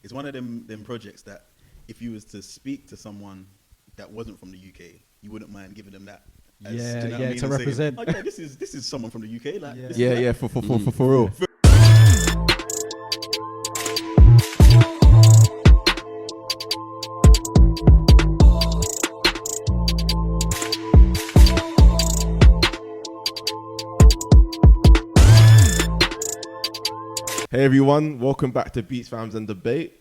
it's one of them projects that if you was to speak to someone that wasn't from the UK, you wouldn't mind giving them that. Do you know what I mean? to And represent. saying, oh yeah, this is someone from the UK. Like, Yeah. this is Yeah, like- yeah, for real. Hey everyone, welcome back to Beats, Fams and Debate.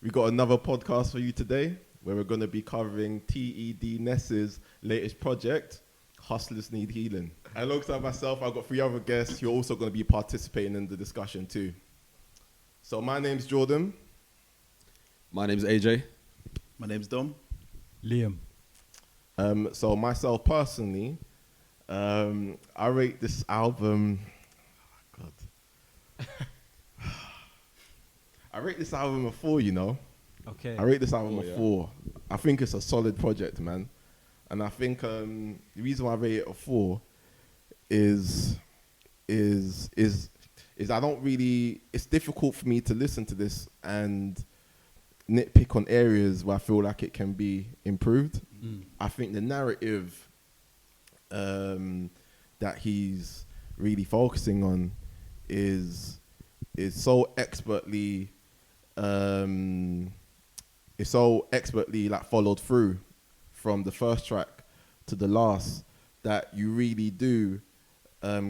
We got another podcast for you today where we're going to be covering TE Dness's latest project, Hustlers Need Healing. Alongside myself, I've got 3 other guests who are also going to be participating in the discussion too. So my name's Jordan. My name's AJ. My name's Dom. Liam. So myself personally, I rate this album. God. I rate this album a 4, you know. Okay. I rate this album Oh, a yeah. 4. I think it's a solid project, man. And I think the reason why I rate it a 4 is I don't really. It's difficult for me to listen to this and nitpick on areas where I feel like it can be improved. I think the narrative that he's really focusing on is so expertly like followed through from the first track to the last that you really do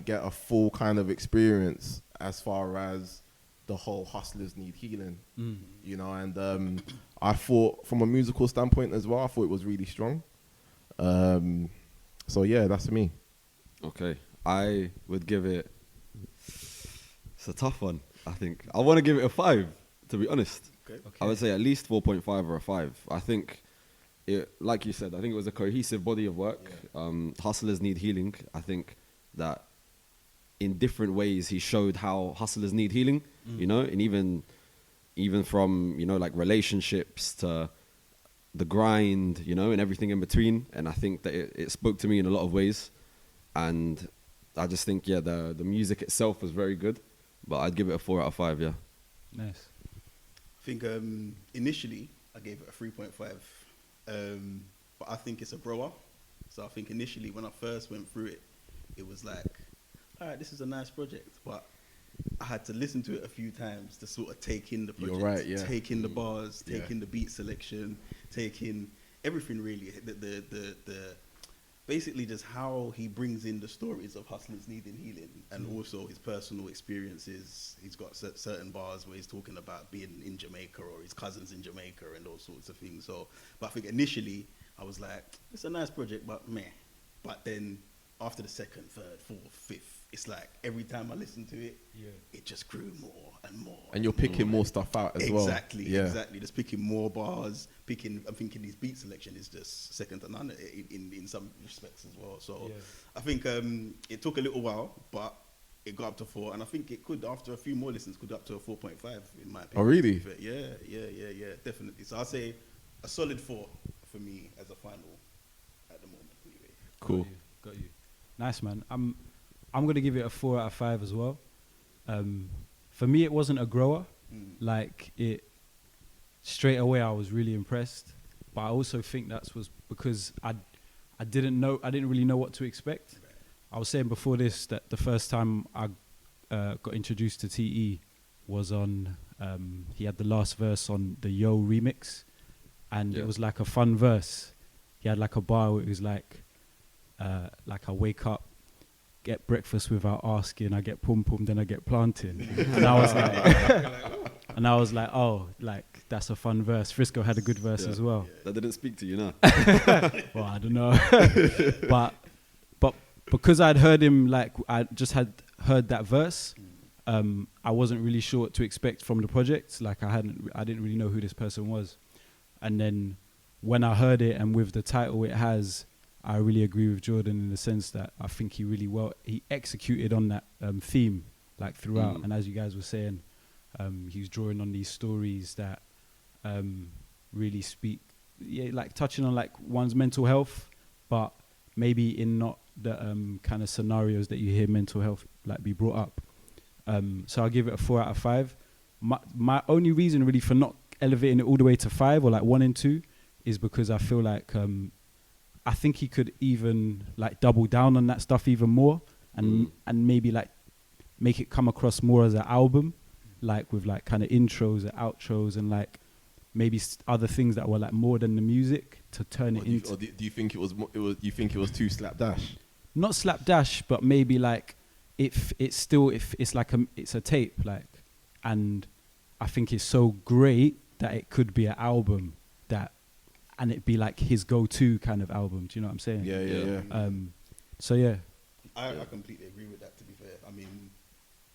get a full kind of experience as far as the whole Hustlers Need Healing, you know. And I thought from a musical standpoint as well, I thought it was really strong. So yeah, that's me. Okay. I would give it... It's a tough one, I think. I want to give it a 5, to be honest. Okay. I would say at least 4.5 or a 5. I think, like you said, I think it was a cohesive body of work. Hustlers Need Healing. I think that in different ways he showed how hustlers need healing, you know, and even from, you know, like relationships to the grind, you know, and everything in between. And I think that it spoke to me in a lot of ways. And I just think, yeah, the music itself was very good. But I'd give it a 4 out of 5, yeah. Nice. I think initially I gave it a 3.5, but I think it's a grower. So I think initially when I first went through it, it was like, all right, this is a nice project, but I had to listen to it a few times to sort of take in the project, You're right, yeah. take in the bars, take Yeah. in the beat selection, take in everything really. The basically just how he brings in the stories of hustlers needing healing and also his personal experiences. He's got certain bars where he's talking about being in Jamaica or his cousins in Jamaica and those sorts of things. So, but I think initially I was like, it's a nice project, but meh. But then after the second, third, fourth, fifth, it's like every time I listen to it, it just grew more and more. And you're picking more stuff out as well. Exactly. Just picking more bars, I'm thinking his beat selection is just second to none in some respects as well. So I think it took a little while, but it got up to 4, and I think it could, after a few more listens, could up to a 4.5 in my opinion. Oh, really? Yeah, definitely. So I'll say a solid 4 for me as a final at the moment. Anyway. Cool. Got you. Nice, man. I'm gonna give it a 4 out of 5 as well. For me, it wasn't a grower. Like it, straight away, I was really impressed. But I also think that was because I didn't really know what to expect. I was saying before this that the first time I got introduced to TE was on. He had the last verse on the Yo remix, and it was like a fun verse. He had like a bar where it was like I wake up, get breakfast without asking, I get pum pum, then I get planting. And I was like, oh, like that's a fun verse. Frisco had a good verse as well. That didn't speak to you, no? Well, I don't know. but because I'd heard him, like I just had heard that verse, I wasn't really sure what to expect from the project. Like I didn't really know who this person was. And then when I heard it and with the title it has, I really agree with Jordan in the sense that I think he executed on that theme like throughout. And as you guys were saying, he's drawing on these stories that really speak, like touching on like one's mental health, but maybe in not the kind of scenarios that you hear mental health like be brought up. So I'll give it a 4 out of 5. My only reason really for not elevating it all the way to 5 or like 1 and 2 is because I feel like I think he could even like double down on that stuff even more and maybe like make it come across more as an album, like with like kind of intros and outros and like maybe other things that were like more than the music to turn it into. Or do you think it was you think it was too slapdash? Not slapdash, but maybe like it's like it's a tape, like, and I think it's so great that it could be an album and it'd be like his go-to kind of album. Do you know what I'm saying? Yeah. So yeah. I completely agree with that, to be fair. I mean,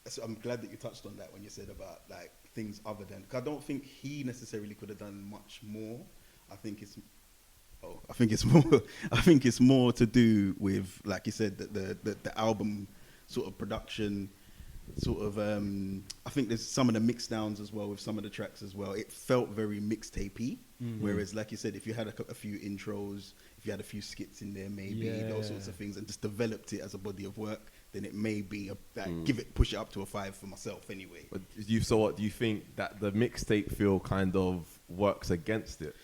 so I'm glad that you touched on that when you said about like things other than, because I don't think he necessarily could have done much more. I think it's more to do with, like you said, the album sort of production, sort of I think there's some of the mix downs as well with some of the tracks as well. It felt very mixtapey, whereas like you said, if you had a few intros, if you had a few skits in there, maybe those sorts of things, and just developed it as a body of work, then it may be push it up to a 5 for myself anyway. But do you think that the mixtape feel kind of works against it?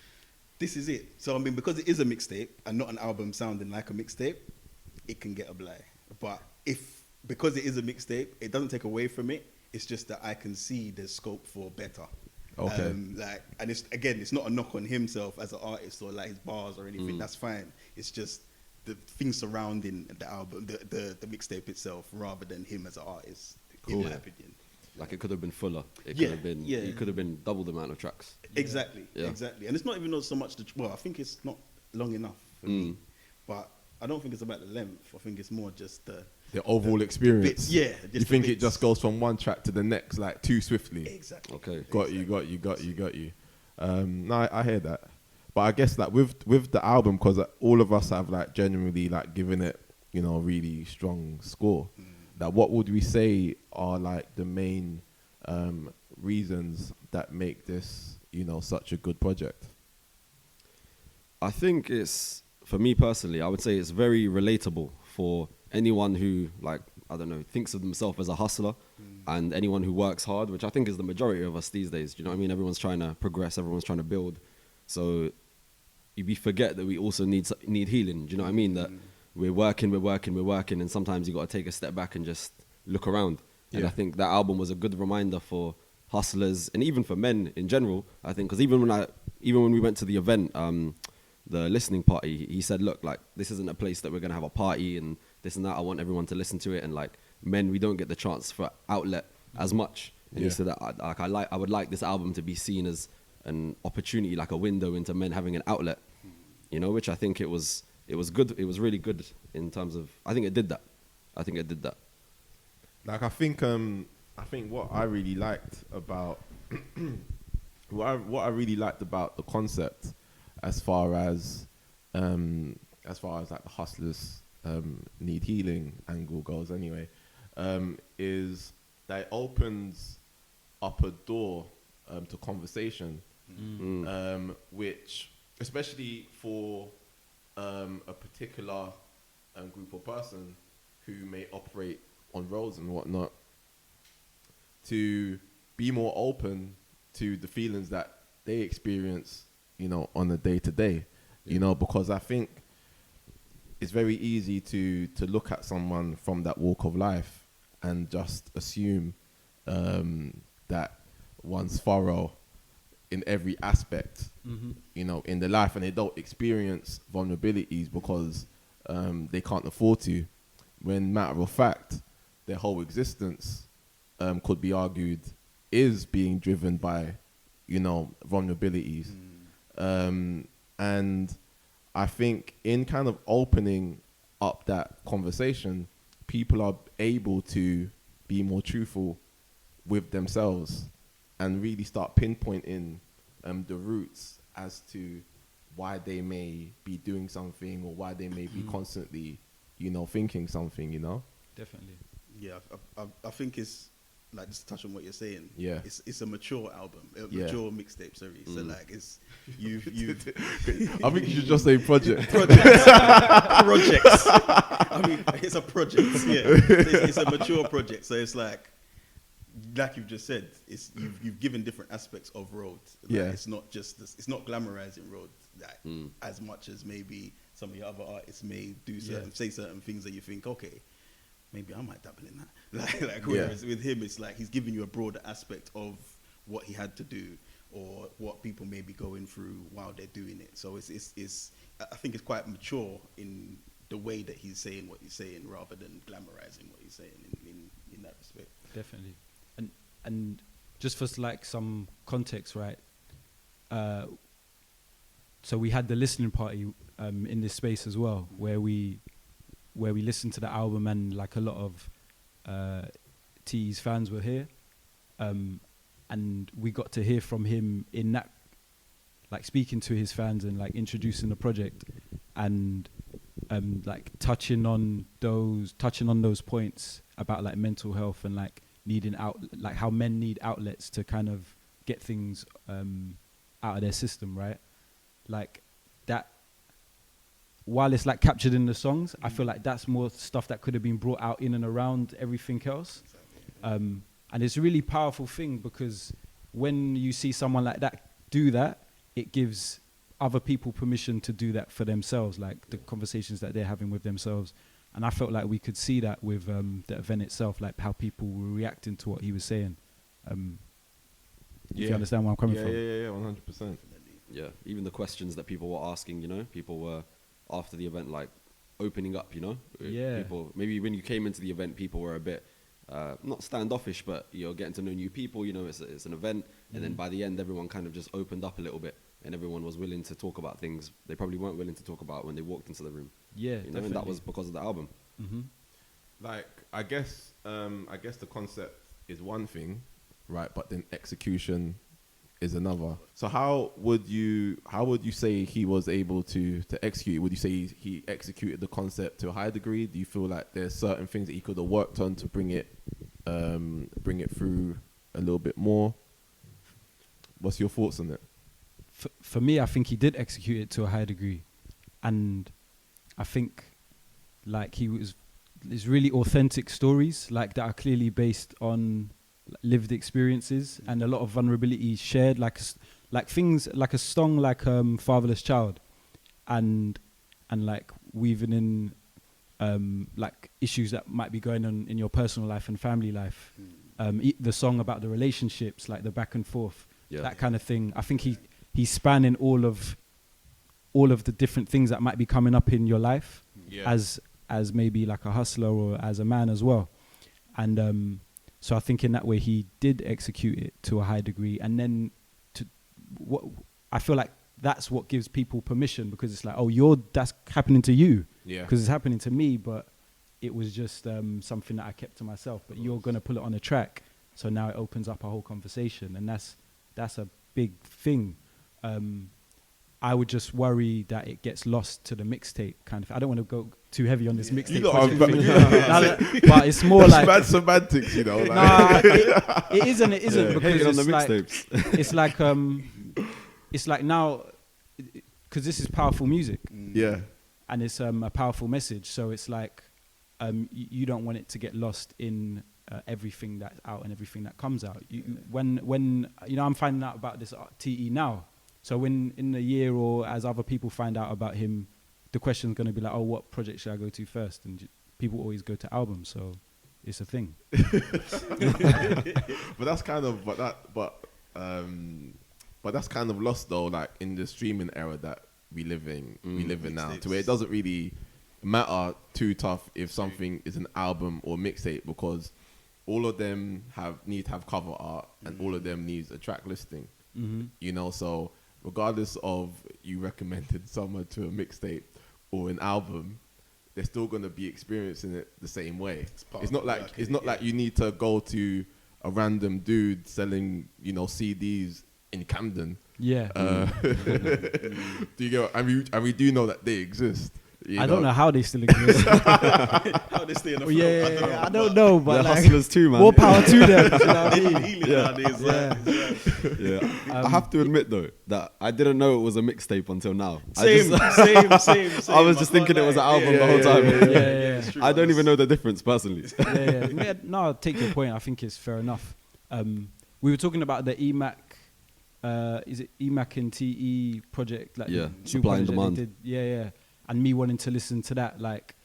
This is it. So I mean, because it is a mixtape and not an album sounding like a mixtape, it can get a blay. But because it is a mixtape, it doesn't take away from it. It's just that I can see there's scope for better. Okay. And it's not a knock on himself as an artist or like his bars or anything. That's fine. It's just the things surrounding the album, the mixtape itself, rather than him as an artist. In my opinion. Like it could have been fuller. It could have been. It could have been double the amount of tracks. Exactly. And it's not even so much I think it's not long enough for me. But I don't think it's about the length. I think it's more just the overall experience. You think it just goes from one track to the next like too swiftly? Exactly. Okay. Got you. No, I hear that. But I guess like with the album, because all of us have like genuinely like given it, you know, a really strong score. That what would we say are like the main reasons that make this, you know, such a good project? I think it's, for me personally, I would say it's very relatable for anyone who, like, I don't know, thinks of themselves as a hustler and anyone who works hard, which I think is the majority of us these days. Do you know what I mean? Everyone's trying to progress, everyone's trying to build. So we forget that we also need healing. Do you know what I mean? That we're working, and sometimes you got to take a step back and just look around. And I think that album was a good reminder for hustlers and even for men in general. I think because even when we went to the event, the listening party, he said, "Look, like this isn't a place that we're gonna have a party and this and that. I want everyone to listen to it. And like men, we don't get the chance for outlet as much." And he said that I would like this album to be seen as an opportunity, like a window into men having an outlet. You know, which I think it was good. It was really good in terms of. I think it did that. Like I think what I really liked about what I really liked about the concept, as far as like the hustlers need healing angle goes, anyway, is that it opens up a door to conversation, which especially for a particular group or person who may operate on roads and whatnot, to be more open to the feelings that they experience, you know, on a day-to-day, you know, because I think it's very easy to look at someone from that walk of life and just assume that one's thorough in every aspect, you know, in their life, and they don't experience vulnerabilities because they can't afford to, when matter of fact, their whole existence could be argued is being driven by, you know, vulnerabilities. And I think in kind of opening up that conversation, people are able to be more truthful with themselves and really start pinpointing the roots as to why they may be doing something or why they may be constantly, you know, thinking something, you know? Definitely. Yeah, I think it's like, just to touch on what you're saying. Yeah, it's a mature album, mature mixtape. Sorry, so like it's you've. I think you should just say projects. Projects. I mean, it's a project. Yeah, it's a mature project. So it's like like you've just said, you've given different aspects of road. Like, Yeah. it's not just this, it's not glamorizing road as much as maybe some of your other artists may do say certain things that you think, okay, maybe I might dabble in that. like whereas with him, it's like he's giving you a broader aspect of what he had to do or what people may be going through while they're doing it. So it's I think it's quite mature in the way that he's saying what he's saying rather than glamorizing what he's saying in that respect. Definitely. And just for like some context, right? So we had the listening party in this space as well, where we listened to the album, and like a lot of TE's fans were here, and we got to hear from him in that, like speaking to his fans and like introducing the project, and like touching on those points about like mental health and like needing like how men need outlets to kind of get things out of their system, right? Like that, while it's like captured in the songs, I feel like that's more stuff that could have been brought out in and around everything else. And it's a really powerful thing, because when you see someone like that do that, it gives other people permission to do that for themselves, like the conversations that they're having with themselves. And I felt like we could see that with the event itself, like how people were reacting to what he was saying. If you understand where I'm coming from. Yeah, 100%. Yeah, even the questions that people were asking, people were after the event like opening up, Yeah. People, maybe when you came into the event, people were a bit not standoffish, but you're getting to know new people. It's an event, and then by the end, everyone kind of just opened up a little bit, and everyone was willing to talk about things they probably weren't willing to talk about when they walked into the room. Yeah, and that was because of the album. Mm-hmm. Like, I guess the concept is one thing, right? But then execution is another. So how would you say he was able to execute? Would you say he executed the concept to a high degree? Do you feel like there's certain things that he could have worked on to bring it through a little bit more? What's your thoughts on it? For me, I think he did execute it to a high degree, and I think like there's really authentic stories like that are clearly based on lived experiences and a lot of vulnerability shared, like things like a song like Fatherless Child, and like weaving in like issues that might be going on in your personal life and family life. The song about the relationships, like the back and forth, that kind of thing. I think he's spanning all of the different things that might be coming up in your life as maybe like a hustler or as a man as well. And so I think in that way he did execute it to a high degree. And then I feel like that's what gives people permission, because it's like, oh, that's happening to you. Yeah. Because it's happening to me, but it was just something that I kept to myself. But you're going to put it on a track. So now it opens up a whole conversation. And that's a big thing. I would just worry that it gets lost to the mixtape kind of. I don't want to go too heavy on this mixtape. But it's more like bad semantics, Like. Nah, it is and it isn't, Yeah, because on the mixtapes. It's like now, because this is powerful music. Yeah. And it's a powerful message. So it's like you don't want it to get lost in everything that's out and everything that comes out. When I'm finding out about this TE now. So when in a year or as other people find out about him, the question's going to be like, oh, what project should I go to first? And people always go to albums, so it's a thing. But that's kind of that's kind of lost though, like in the streaming era that we live in now, to where it doesn't really matter too tough if something is an album or mixtape, because all of them need to have cover art and all of them needs a track listing. So regardless of you recommended someone to a mixtape or an album, they're still going to be experiencing it the same way. It's not like you need to go to a random dude selling CDs in Camden. Yeah. Do you get? And we do know that they exist. I don't know how they still exist. How they stay in the Yeah, I don't know, but they're hustlers too, man. More power to them. You know what I mean? I have to admit though that I didn't know it was a mixtape until now. Same. I was just thinking it was an album the whole time. Yeah. I don't even know the difference personally. No, I'll take your point. I think it's fair enough. We were talking about the EMAC. Is it EMAC and TE project? Like Yeah, the supply and project that they demand. did. Yeah. And me wanting to listen to that, like,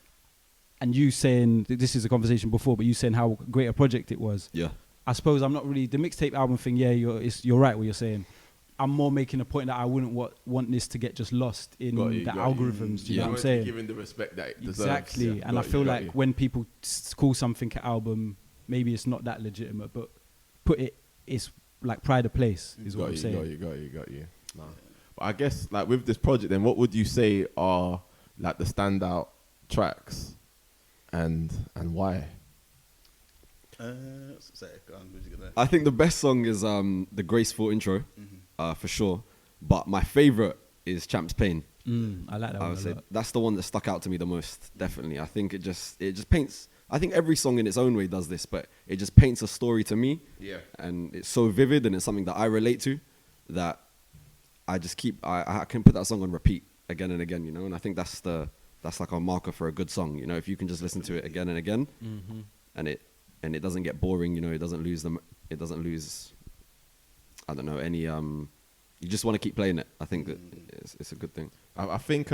and you saying this is a conversation before, but you saying how great a project it was. Yeah. I suppose I'm not really the mixtape album thing. Yeah, you're right what you're saying. I'm more making a point that I wouldn't want this to get just lost in Got you, the got you. algorithms. Do you Yeah. know what I'm saying? Giving the respect that it deserves. Exactly. Yeah, And I got you, feel got like you. when people call something an album, maybe it's not that legitimate, but it's like pride of place is what I'm saying. Got you. No. But I guess like with this project, then what would you say are like the standout tracks, and why? I think the best song is the graceful intro, for sure. But my favorite is Champ's Pain. I like that I one would a say lot. that's the one that stuck out to me the most. Definitely, I think it just paints. I think every song in its own way does this, but it just paints a story to me. Yeah. And it's so vivid, and it's something that I relate to, that I just keep. I can put that song on repeat again and again, you know. And I think that's like a marker for a good song, you know. If you can just listen to it again and again, and it doesn't get boring, you know. It doesn't lose them. It doesn't lose. I don't know any. You just want to keep playing it. I think that it's a good thing. I think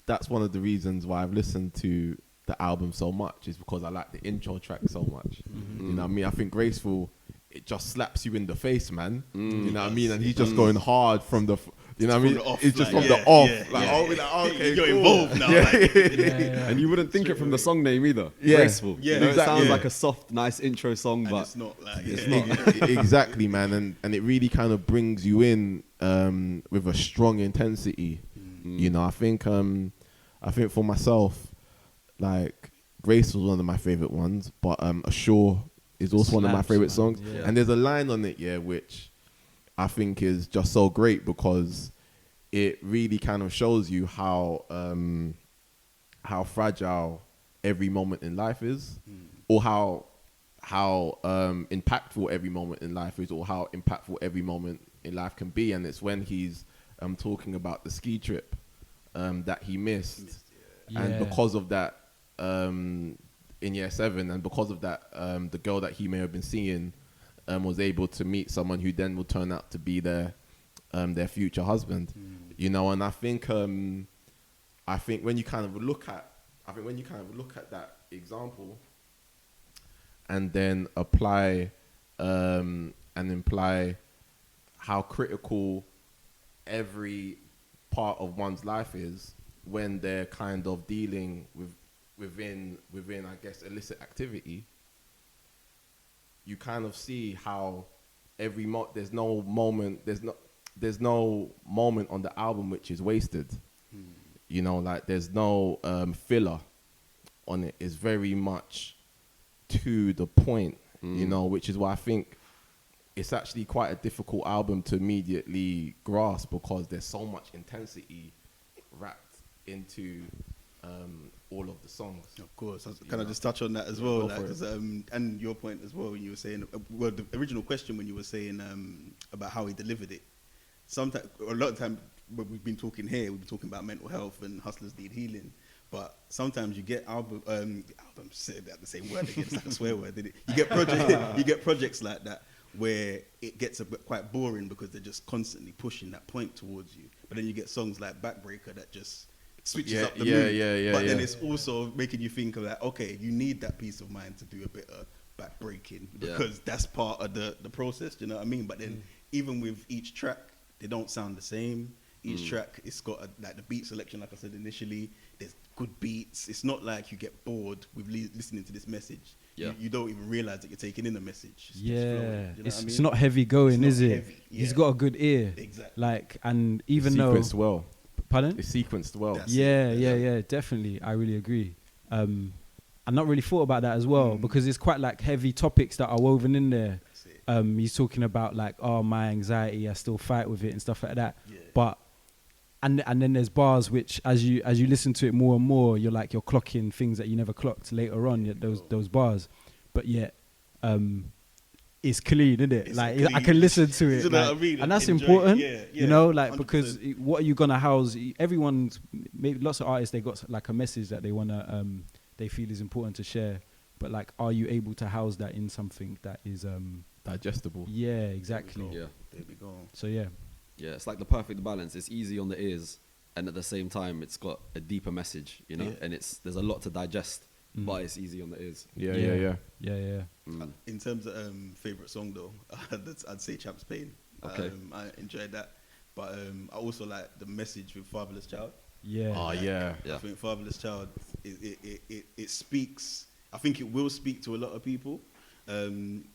that's one of the reasons why I've listened to the album so much, is because I like the intro track so much. You know what I mean? I think Graceful, it just slaps you in the face, man. You know what I mean? And he's just going hard from the, you know what I mean? It's just from the off. Okay, you're cool. involved now. And you wouldn't think it from the song name either. Yeah. Graceful. Yeah. You know, Exactly. It sounds Yeah. like a soft, nice intro song, And but it's not like it's not. Exactly, man. And it really kind of brings you in with a strong intensity. You know, I think for myself, like, Grace was one of my favorite ones, but Ashore is also one of my Slaps, favorite man. songs. Yeah. And there's a line on it, which I think is just so great, because it really kind of shows you how fragile every moment in life is, or how impactful every moment in life is, or how impactful every moment in life can be. And it's when he's talking about the ski trip that he missed. And Yeah. because of that, in year 7, and because of that, the girl that he may have been seeing was able to meet someone who then will turn out to be their future husband. You know, and I think when you kind of look at that example, and then apply and imply how critical every part of one's life is when they're kind of dealing within I guess illicit activity, you kind of see how there's no moment on the album which is wasted. You know, like there's no filler on it. It's very much to the point, you know, which is why I think it's actually quite a difficult album to immediately grasp, because there's so much intensity wrapped into all of the songs. Of course. Can I just touch on that as well? Go Like, for it. 'cause, and your point as well, when you were saying, well, the original question when you were saying about how he delivered it. Sometimes, a lot of time, when we've been talking here, we've been talking about mental health and hustlers need healing. But sometimes you get albums, said that the same word again, it's like a swear word, didn't it? You get projects like that where it gets a bit quite boring because they're just constantly pushing that point towards you. But then you get songs like Backbreaker that just switches up the mood. But then it's also making you think of that, okay, you need that peace of mind to do a bit of backbreaking, because that's part of the process, do you know what I mean? But then even with each track, they don't sound the same. Each track, it's got like the beat selection, like I said initially, there's good beats. It's not like you get bored with listening to this message. Yeah. You don't even realize that you're taking in a message. It's just Yeah, flowing, do you know what I mean? it's not heavy going, It's is not it? heavy, He's yeah. got a good ear. Exactly. Like, and even though, Sequenced well. pardon? It's sequenced well. That's Yeah, definitely. I really agree. I not really thought about that as well, because it's quite like heavy topics that are woven in there. That's it. He's talking about like, oh, my anxiety, I still fight with it and stuff like that. Yeah. But and then there's bars which, as you listen to it more and more, you're clocking things that you never clocked later on. Those bars, but yet, it's clean, isn't it? It's Like clean. I can listen to it, You know like, what I mean? and that's Enjoy it. important. Yeah, You know, like 100%. because what are you gonna house? Everyone's maybe lots of artists, they got like a message that they wanna they feel is important to share, but like, are you able to house that in something that is digestible. Yeah, exactly. Yeah. There we go. So yeah, Yeah, it's like the perfect balance. It's easy on the ears, and at the same time, it's got a deeper message, you know. Yeah. And there's a lot to digest, Mm. but it's easy on the ears. Yeah. yeah. Mm. In terms of favorite song though, I'd say Champ's Pain. Okay. I enjoyed that, but I also like the message with Fatherless Child. Yeah. Oh yeah. Yeah. I think Fatherless Child, it speaks. I think it will speak to a lot of people, and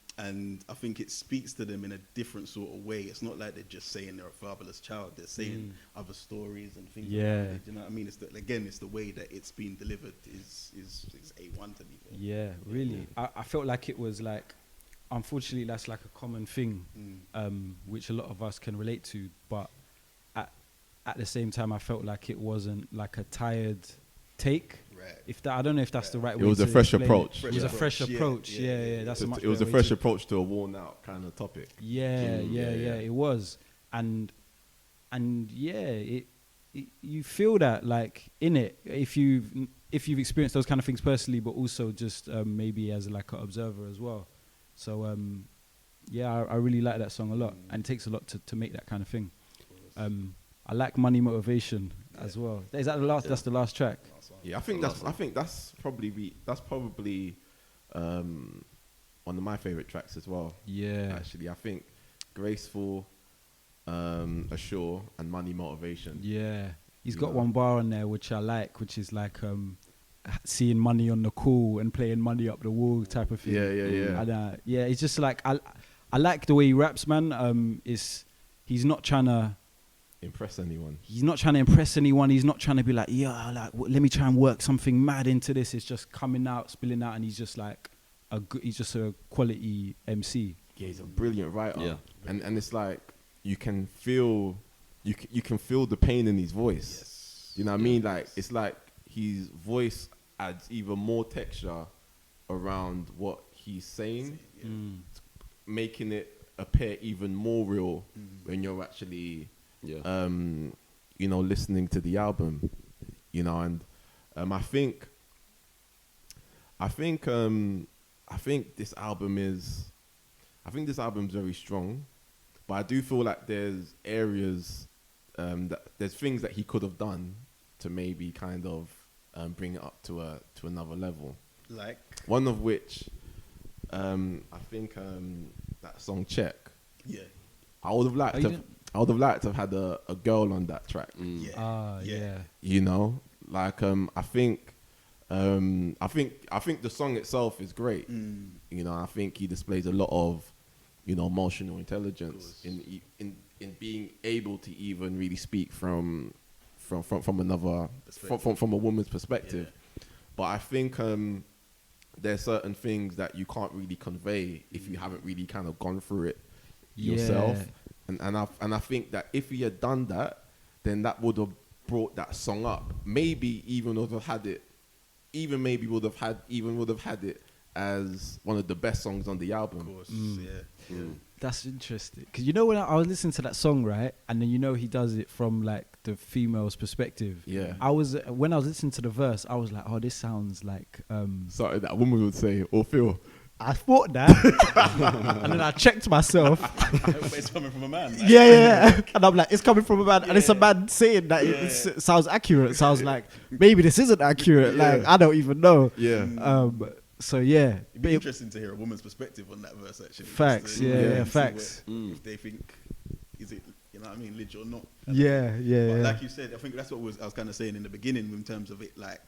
I think it speaks to them in a different sort of way. It's not like they're just saying they're a fatherless child. They're saying other stories and things. Yeah. Like that. Do you know what I mean? It's it's the way that it's been delivered is A1 to me. Yeah, really. I felt like it was like, unfortunately, that's like a common thing, which a lot of us can relate to. But at the same time, I felt like it wasn't like a tired take. Right. If that, I don't know if that's the right It way. was a to fresh explain approach. It was a fresh Yeah, approach. yeah, Yeah. That's a much It was a better way fresh to- approach to a worn out kind of topic. Yeah, it was, and you feel that like in it if you've experienced those kind of things personally, but also just maybe as like an observer as well. So I really like that song a lot, and it takes a lot to make that kind of thing. I like Money Motivation as well. Is that the last? Yeah. That's the last track. Yeah, I think that's probably one of my favorite tracks as well. Yeah, Actually, I think Graceful, Assure, and Money Motivation. yeah. He's You got know. one bar on there which I like, which is like seeing money on the cool and playing money up the wall type of thing. Yeah. And, it's just like I like the way he raps, man. He's not trying to Impress anyone. impress anyone. He's not trying to be like, let me try and work something mad into this. It's just coming out, spilling out, and he's just like he's just a quality MC. Yeah, he's a brilliant writer. Yeah. And it's like you can feel the pain in his voice. Yes. You know what I mean? Like it's like his voice adds even more texture around what he's saying, making it appear even more real when you're actually listening to the album, and I think this album's very strong, but I do feel like there's areas there's things that he could have done to maybe kind of bring it up to another level. Like One of which I think that song Check. yeah. I would have liked to have had a girl on that track. Yeah. I think the song itself is great. I think he displays a lot of emotional intelligence in being able to even really speak from another from a woman's perspective. But I think there's certain things that you can't really convey if you haven't really kind of gone through it yourself. And I think that if he had done that, then that would have brought that song up. Maybe even would have had it as one of the best songs on the album. Of course, yeah. That's interesting, because when I was listening to that song, right, and then he does it from like the female's perspective. Yeah. When I was listening to the verse, I was like, oh, this sounds like Sorry, that woman would say, or feel. I thought that, and then I checked myself. It's coming from a man. Like. Yeah. And I'm like, it's coming from a man, and it's a man saying that it sounds accurate. So I was like, maybe this isn't accurate. Like, I don't even know. Yeah. So yeah, It'd be interesting to hear a woman's perspective on that verse, actually. Facts, Just to, yeah, see facts. if they think, is it, legit or not? Yeah. But like you said, I think that's what I was kind of saying in the beginning in terms of it, like,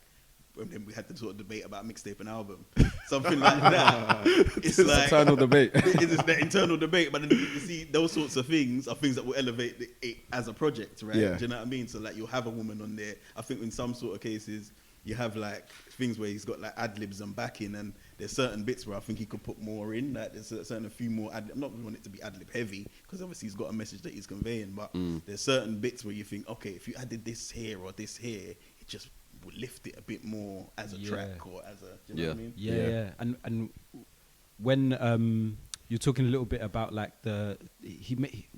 when we had the sort of debate about mixtape and album, something like that. It's like internal debate. It's the internal debate, but then you see those sorts of things are things that will elevate it as a project, right? Yeah. Do you know what I mean? So like you'll have a woman on there. I think in some sort of cases you have like things where he's got like ad libs and backing, and there's certain bits where I think he could put more in. Like there's a few more. I'm not want it to be ad lib heavy because obviously he's got a message that he's conveying, but there's certain bits where you think, okay, if you added this here or this here, it just would lift it a bit more as a track or as a, do you know what I mean? Yeah. And when you're talking a little bit about like when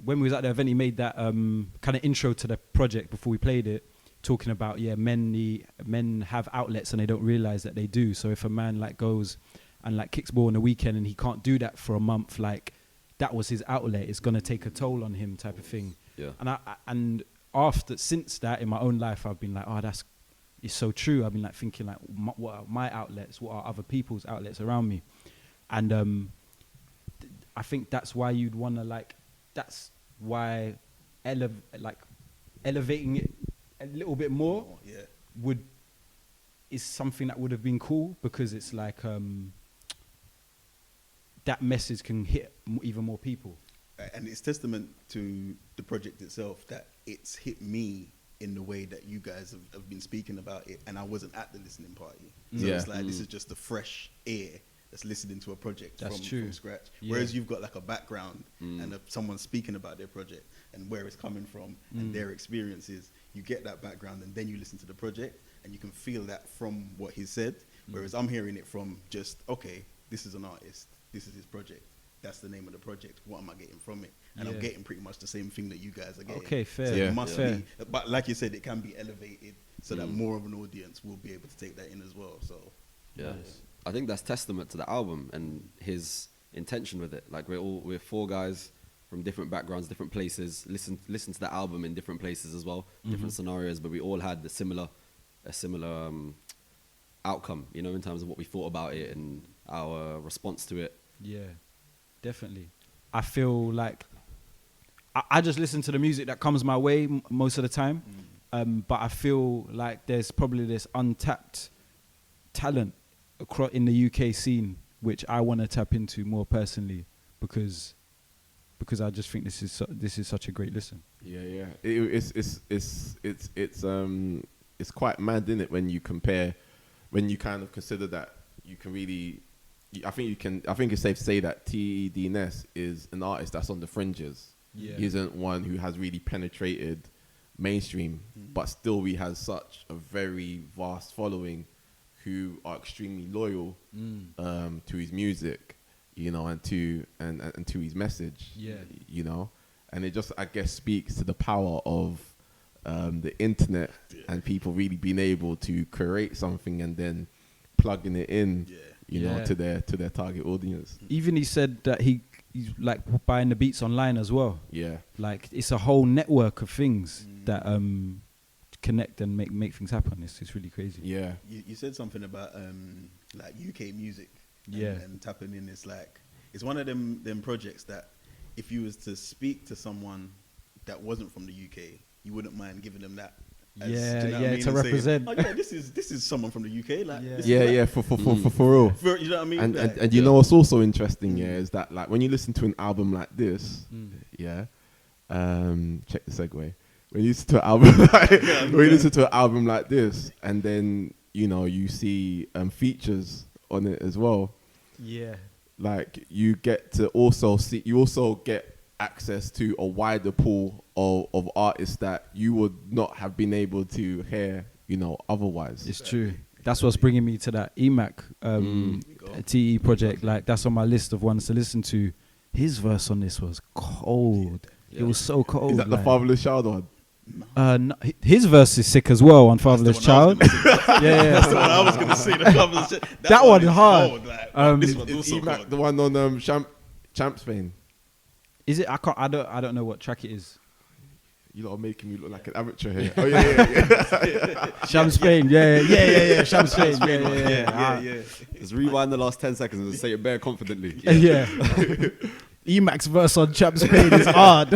we was at the event, he made that kind of intro to the project before we played it, talking about men have outlets and they don't realize that they do. So if a man like goes and like kicks ball on the weekend and he can't do that for a month, like that was his outlet. It's gonna take a toll on him, type of thing. Yeah. And since that in my own life, I've been like, oh, it's so true. I've been like thinking like, what are my outlets? What are other people's outlets around me? And I think that's why you'd want to like. That's why elevating it a little bit more is something that would have been cool, because it's like that message can hit even more people. And it's testament to the project itself that it's hit me in the way that you guys have been speaking about it, and I wasn't at the listening party. So it's like this is just the fresh ear that's listening to a project from scratch. Whereas you've got like a background and someone speaking about their project and where it's coming from and their experiences. You get that background and then you listen to the project and you can feel that from what he said. Whereas I'm hearing it from just, okay, this is an artist, this is his project, that's the name of the project, what am I getting from it? And I'm getting pretty much the same thing that you guys are getting. Okay, fair. So it must be, but like you said, it can be elevated so that more of an audience will be able to take that in as well. So I think that's testament to the album and his intention with it. Like we're four guys from different backgrounds, different places, listen to the album in different places as well, different scenarios, but we all had a similar outcome, you know, in terms of what we thought about it and our response to it. Yeah, definitely. I feel like I just listen to the music that comes my way most of the time, but I feel like there's probably this untapped talent in the UK scene, which I want to tap into more personally, because I just think this is such a great listen. Yeah. It's quite mad, isn't it, when you kind of consider that you can really. I think it's safe to say that TE Dness is an artist that's on the fringes. Yeah. He isn't one who has really penetrated mainstream, but still he has such a very vast following who are extremely loyal to his music, you know, and to his message. Yeah. You know, and it just, I guess, speaks to the power of the internet and people really being able to create something and then plugging it in. Yeah. You know, to their target audience. Even he said that he's like buying the beats online as well. Yeah, like it's a whole network of things that connect and make things happen. It's really crazy. Yeah, you said something about like UK music. And tapping in. It's one of them projects that if you was to speak to someone that wasn't from the UK, you wouldn't mind giving them that. To represent. Saying, oh, this is someone from the UK. Like, for real. You know what I mean? And you know what's also interesting, is that like when you listen to an album like this, check the segue. When you listen to an album like this, and then you know you see features on it as well. Yeah, like you get to also see. You also get access to a wider pool of artists that you would not have been able to hear, you know, otherwise. It's true. That's what's bringing me to that EMAC TE project. Like that's on my list of ones to listen to. His verse on this was cold. Yeah. It was so cold. Is that the Fatherless Child one? No, his verse is sick as well on Fatherless Child. That's the one I was going to say. The Fatherless Child. That one is hard. Cold, this one's also EMAC cold. The one on Champs Fame. Is it? I don't know what track it is. You lot are making me look like an amateur here. Oh yeah. Shams Spain, yeah. Shams Spain, yeah. Just rewind the last 10 seconds and say it bare confidently. Yeah. Emac's verse on Shams Spain is hard.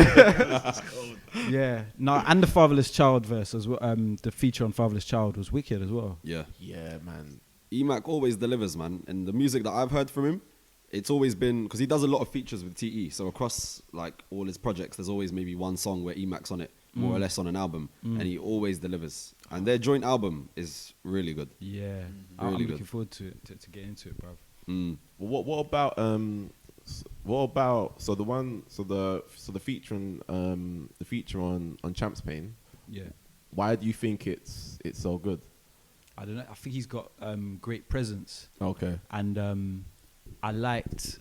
Yeah. No, and the Fatherless Child verse as well. The feature on Fatherless Child was wicked as well. Yeah. Yeah, man. EMAC always delivers, man. And the music that I've heard from him, it's always been, because he does a lot of features with TE, so across like all his projects there's always maybe one song where EMAC's on it, more or less on an album, and he always delivers, and their joint album is really good. Yeah, I'm looking forward to get into it, bruv. Well, what about the feature on Champs Pain? Yeah, why do you think it's so good? I don't know. I think he's got great presence. Okay, and I liked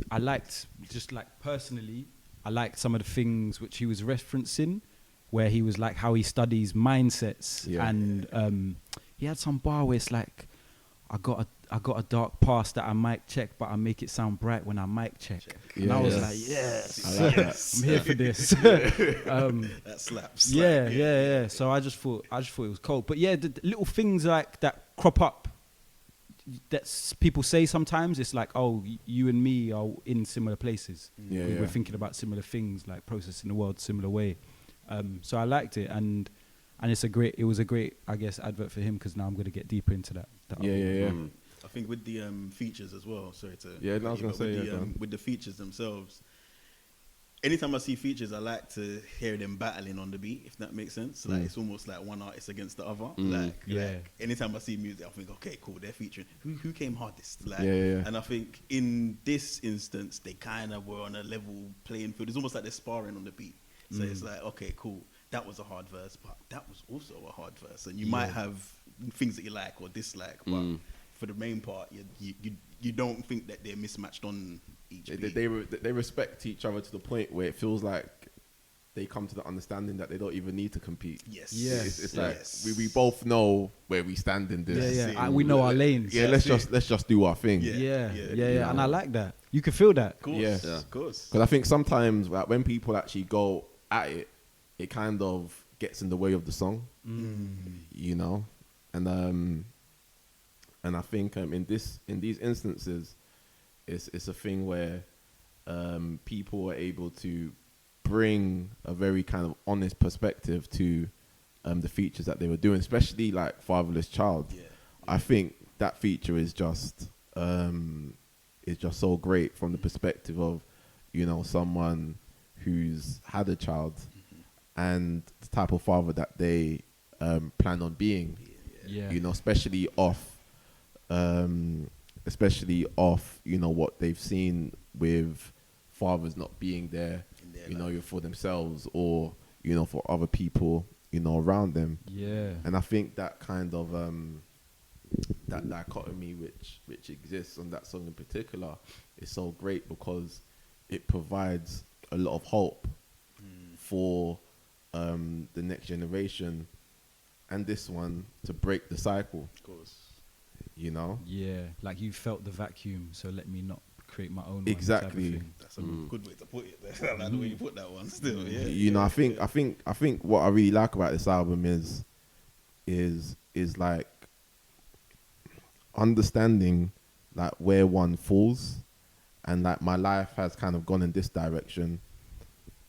just like personally, I liked some of the things which he was referencing, where he was like how he studies mindsets, and he had some bar where it's like, I got I got a dark past that I mic check, but I make it sound bright when I mic check. And I was like, yes, I like that. I'm here for this. That slaps. Yeah. So I just thought it was cold. But yeah, the little things like that crop up that people say sometimes. It's like, oh, you and me are in similar places. We're thinking about similar things, like processing the world similar way. So I liked it, and it was a great, I guess, advert for him, because now I'm going to get deeper into that. I think with the features as well. Sorry to. Yeah, no, I was gonna say with the features themselves. Anytime I see features, I like to hear them battling on the beat, if that makes sense. Like it's almost like one artist against the other. Like anytime I see music, I think, okay, cool, they're featuring. Who came hardest? Like, and I think in this instance, they kind of were on a level playing field. It's almost like they're sparring on the beat. So it's like, okay, cool, that was a hard verse, but that was also a hard verse. And you might have things that you like or dislike, but for the main part, you don't think that they're mismatched on each beat. They respect each other to the point where it feels like they come to the understanding that they don't even need to compete. Yes. It's like we both know where we stand in this. And we know our lanes. Let's just do our thing. Yeah. And I like that. You can feel that. Of course. Of course. Because I think sometimes, like, when people actually go at it, it kind of gets in the way of the song. You know, and I think in these instances, it's a thing where people are able to bring a very kind of honest perspective to the features that they were doing, especially like Fatherless Child. I think that feature is just so great from the perspective of, you know, someone who's had a child and the type of father that they plan on being. You know, especially off, you know, what they've seen with fathers not being there, you know, for themselves or, you know, for other people, you know, around them. And I think that kind of that dichotomy which exists on that song in particular is so great, because it provides a lot of hope for the next generation and this one to break the cycle. Of course. You know? Yeah, like you felt the vacuum, so let me not create my own. Exactly. That's a good way to put it. I like the way you put that one still. You know, I think what I really like about this album is like understanding like where one falls, and like my life has kind of gone in this direction,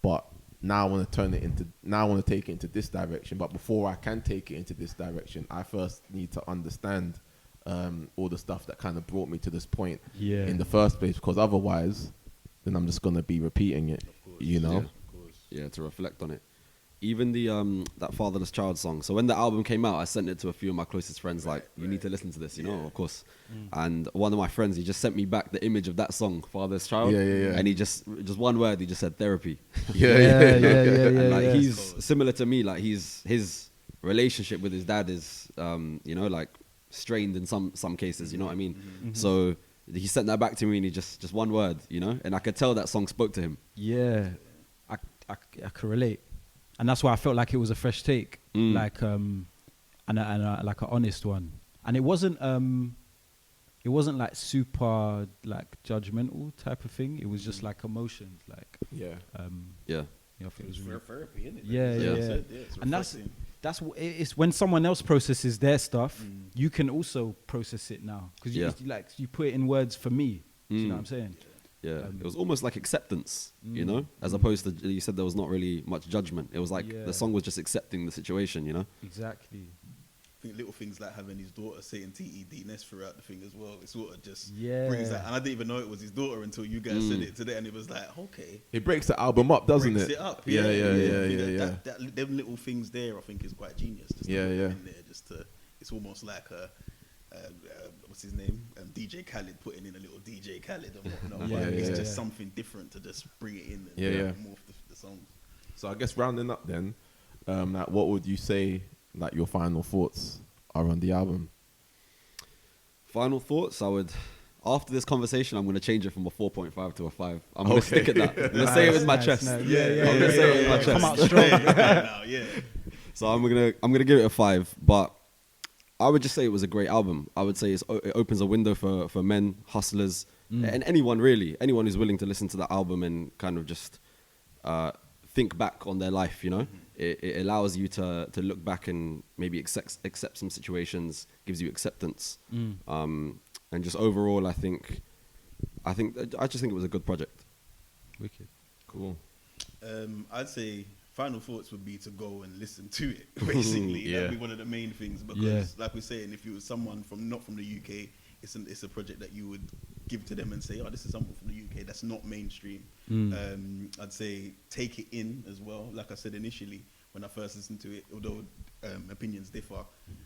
but now I want to take it into this direction. But before I can take it into this direction, I first need to understand all the stuff that kind of brought me to this point in the first place, because otherwise then I'm just going to be repeating it, you know? Yeah, to reflect on it. Even the that Fatherless Child song. So when the album came out, I sent it to a few of my closest friends, you need to listen to this, you know, of course. And one of my friends, he just sent me back the image of that song, Fatherless Child. And he just one word, he just said therapy. And like he's similar to me, like his relationship with his dad is you know, like strained in some cases, you know what I mean? So he sent that back to me, and he just one word, you know, and I could tell that song spoke to him. I could relate. And that's why I felt like it was a fresh take, like and like an honest one. And it wasn't like super like judgmental type of thing. It was just like emotions, like you know, it was for therapy, isn't it? Yeah. And that's what it's when someone else processes their stuff, you can also process it now, because you put it in words for me. You know what I'm saying? It was almost like acceptance, you know, as opposed to, you said there was not really much judgment. It was like the song was just accepting the situation, you know? Exactly. I think little things like having his daughter saying TE Dness throughout the thing as well, it sort of just brings that. And I didn't even know it was his daughter until you guys said it today, and it was like, okay. It breaks the album up, doesn't it? Breaks it up. Them little things there, I think, is quite genius. Just in there, it's almost like a what's his name? DJ Khaled putting in a little DJ Khaled and whatnot. It's just something different to just bring it in and morph the songs. So I guess rounding up then, like what would you say like your final thoughts are on the album? Final thoughts, after this conversation, I'm going to change it from a 4.5 to a 5. I'm going to stick at that. I'm going to say it with my chest. I'm going to say it with my chest. Come out strong. So I'm going to give it a 5, but I would just say it was a great album. I would say it opens a window for men, hustlers, and anyone really, anyone who's willing to listen to that album and kind of just think back on their life. You know, it allows you to look back and maybe accept some situations, gives you acceptance, and just overall, I just think it was a good project. Wicked. Cool. I'd say final thoughts would be to go and listen to it. Basically, that'd be one of the main things because, like we're saying, if you were someone not from the UK, it's a project that you would give to them and say, oh, this is someone from the UK that's not mainstream. I'd say take it in as well. Like I said initially, when I first listened to it, although opinions differ,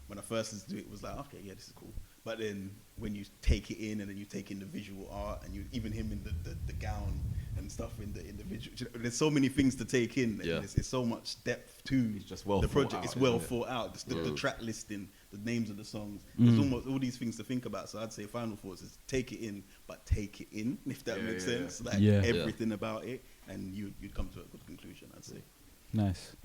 when I first listened to it, it was like, okay, yeah, this is cool. But then when you take it in and then you take in the visual art and you even him in the gown and stuff in the visual, there's so many things to take in. And it's so much depth to It's just well the thought project. out, It's well isn't it? thought out. The track listing, the names of the songs. There's almost all these things to think about. So I'd say final thoughts is take it in, but take it in, if that makes sense. Like everything about it, and you'd come to a good conclusion, I'd say. Nice.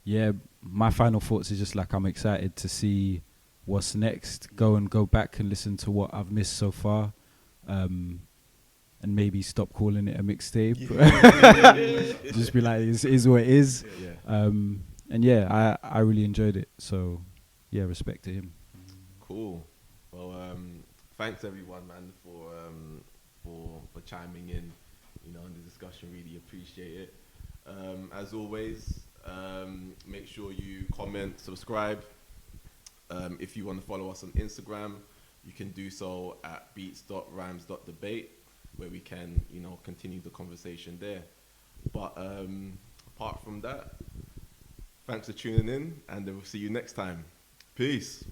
Yeah, my final thoughts is just like I'm excited to see what's next. Go back and listen to what I've missed so far, and maybe stop calling it a mixtape. Just be like, it is what it is. And yeah, I really enjoyed it. So yeah, respect to him. Cool. Well, thanks everyone, man, for chiming in, you know, on the discussion. Really appreciate it. As always, make sure you comment, subscribe. If you want to follow us on Instagram, you can do so at beats.rhymes.debate, where we can, you know, continue the conversation there. But apart from that, thanks for tuning in, and we'll see you next time. Peace.